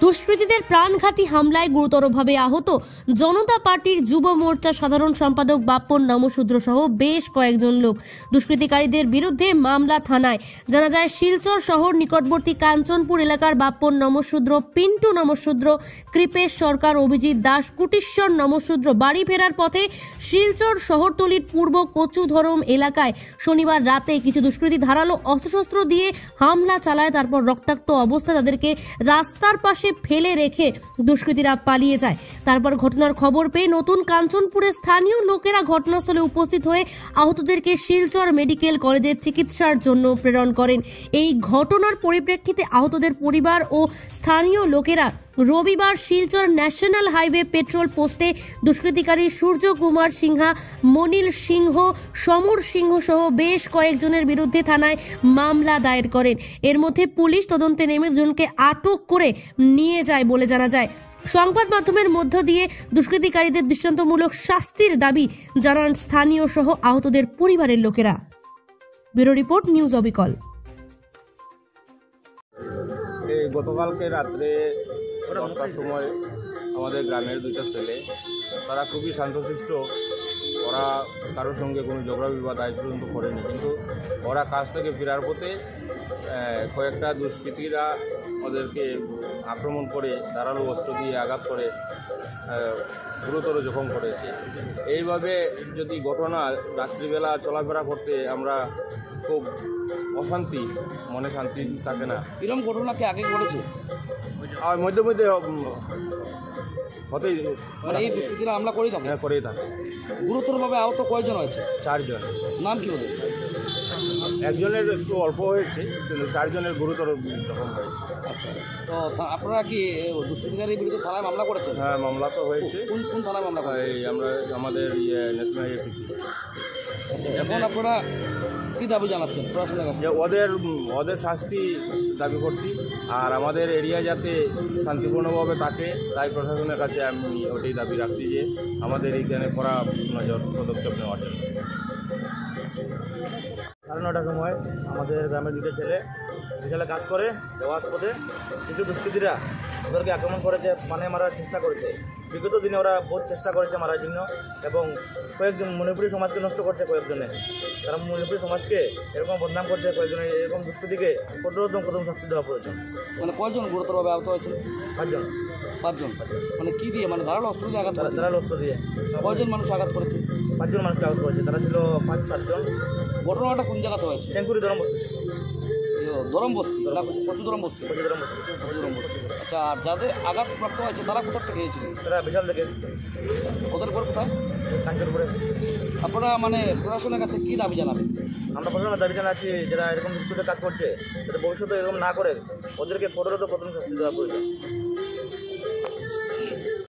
দুষ্কৃতীদের প্রাণঘাতী হামলায় গুরুতরভাবে আহত জনতা পার্টির যুব মোর্চা সাধারণ সম্পাদক বাপ্পন নমশূদ্র সহ বেশ কয়েকজন লোক। দুষ্কৃতিকারীদের বিরুদ্ধে মামলা থানায়। জানা যায়, শিলচর শহর নিকটবর্তী কাঞ্চনপুর এলাকার বাপ্পন নমশূদ্র, পিন্টু নমশূদ্র, কৃপেশ সরকার, অভিজিৎ দাস, কুটিশ্বর নমশূদ্র বাড়ি ফেরার পথে শিলচর শহরতলির পূর্ব কচুধরম এলাকায় শনিবার রাতে কিছু দুষ্কৃতী ধারালো অস্ত্রশস্ত্র দিয়ে হামলা চালায়। তারপর রক্তাক্ত অবস্থায় তাদেরকে রাস্তার পাশে ফেলে রেখে দুষ্কৃতীরা পালিয়ে যায়। তারপর ঘটনার খবর পেয়ে নতুন কাঞ্চনপুরের স্থানীয় লোকেরা ঘটনাস্থলে উপস্থিত হয়ে আহতদেরকে শিলচর মেডিকেল কলেজে চিকিৎসার জন্য প্রেরণ করেন। এই ঘটনার পরিপ্রেক্ষিতে আহতদের পরিবার ও স্থানীয় লোকেরা রবিবার শিলচর ন্যাশনাল হাইওয়ে পেট্রোল পোস্টে দুষ্কৃতিকারী সূর্য কুমার সিংহা, মনিল সিংহ, সমর সিংহ সহ বেশ কয়েকজনের বিরুদ্ধে থানায় মামলা দায়ের করেন। এর মধ্যে পুলিশ তদন্তে নেমে দুজনকে আটক করে নিয়ে যায় বলে জানা যায়। সংবাদ মাধ্যমের মধ্য দিয়ে দুষ্কৃতিকারীদের দৃষ্টান্তমূলক শাস্তির দাবি জানান স্থানীয় সহ আহতদের পরিবারের লোকেরা। ব্যুরো রিপোর্ট, নিউজ অবিকল। গতকালকে রাত্রে 10টার সময় আমাদের গ্রামের দুইটা ছেলে, তারা খুবই শান্তশিষ্ট। ওরা কারোর সঙ্গে কোনো ঝগড়া বিবাদ আজ পর্যন্ত করেনি, কিন্তু ওরা কাজ থেকে ফেরার পথে কয়েকটা দুষ্কৃতীরা ওদেরকে আক্রমণ করে ধারালো অস্ত্র দিয়ে আঘাত করে গুরুতর জখম করেছে। এইভাবে যদি ঘটনা রাত্রিবেলা চলাফেরা করতে আমরা খুব অশান্তি, মনে শান্তি থাকে না। এরকম ঘটনা কি আগে ঘটেছে? আর মধ্যে মধ্যে হতেই, মানে এই দুষ্কৃতীরা হামলা করেই থাকে? হ্যাঁ, করেই থাকে। গুরুতরভাবে আহত কয়জন হয়েছে? 4 জন। নাম কি ওদের? একজনের একটু অল্প হয়েছে, কিন্তু 4 জনের গুরুতর জখম হয়েছে। আচ্ছা, তো আপনারা কি দুষ্কৃতিকারীর বিরুদ্ধে থানায় মামলা করেছেন? হ্যাঁ, মামলা তো হয়েছে। কোন কোন থানায় মামলা করেছেন? এই আমরা আমাদের ন্যাশনাল এপিপি। এখন আপনারা কী দাবি জানাচ্ছেন প্রশাসনের কাছে? যে ওদের শাস্তি দাবি করছি, আর আমাদের এরিয়া যাতে শান্তিপূর্ণভাবে থাকে, তাই প্রশাসনের কাছে আমি ওটাই দাবি রাখছি যে আমাদের এইখানে করা নজর পদক্ষেপ নেওয়ার জন্য। 9:30টার সময় আমাদের গ্রামের দুটো ছেলে বিশালে কাজ করে যাওয়ার পথে কিছু দুষ্কৃতীরা ওদেরকে আক্রমণ করেছে, পানে মারার চেষ্টা করেছে। বিগত দিনে ওরা বহুত চেষ্টা করেছে মারার জন্য, এবং কয়েকজন মণিপুরী সমাজকে নষ্ট করছে। কয়েকজনে তারা মণিপুরী সমাজকে এরকম বদনাম করছে। কয়েকজনে এরকম দুষ্কৃতীকে কঠোরতম শাস্তি দেওয়া প্রয়োজন। মানে কয়জন গুরুতরভাবে আহত হয়েছিল? 5 জন। 5 জন? মানে কি দিয়ে? মানে ধারালো অস্ত্র দিয়ে আঘাত? ধারালো অস্ত্র দিয়ে। কয়জন মানুষ আঘাত করেছে? 5 জন মানুষকে আঘাত করেছে। তারা ছিল 5-7 জন। ঘটনাটা কোন জায়গাতে হয়েছে? চেঙ্কুরি ধরম বস্তি। ধরম বস্তি না কচুধরম বস্তি? কচুধরম বস্তি। কচুধরম বস্তি। আচ্ছা, আর যাদের আঘাতপ্রাপ্ত হয়েছে তারা কোথা থেকে এসেছিল? তারা বিশাল থেকে। ওদের ঘর কোথায়? কাঞ্চনপুরে। আপনারা মানে প্রশাসনের কাছে কী দাবি জানাবেন? আমরা প্রশাসনের দাবি জানাচ্ছি, যারা এরকম দুষ্কৃতির কাজ করছে যাতে ভবিষ্যতে এরকম না করে ওদেরকে কঠোরতম শাস্তি দেওয়া প্রয়োজন।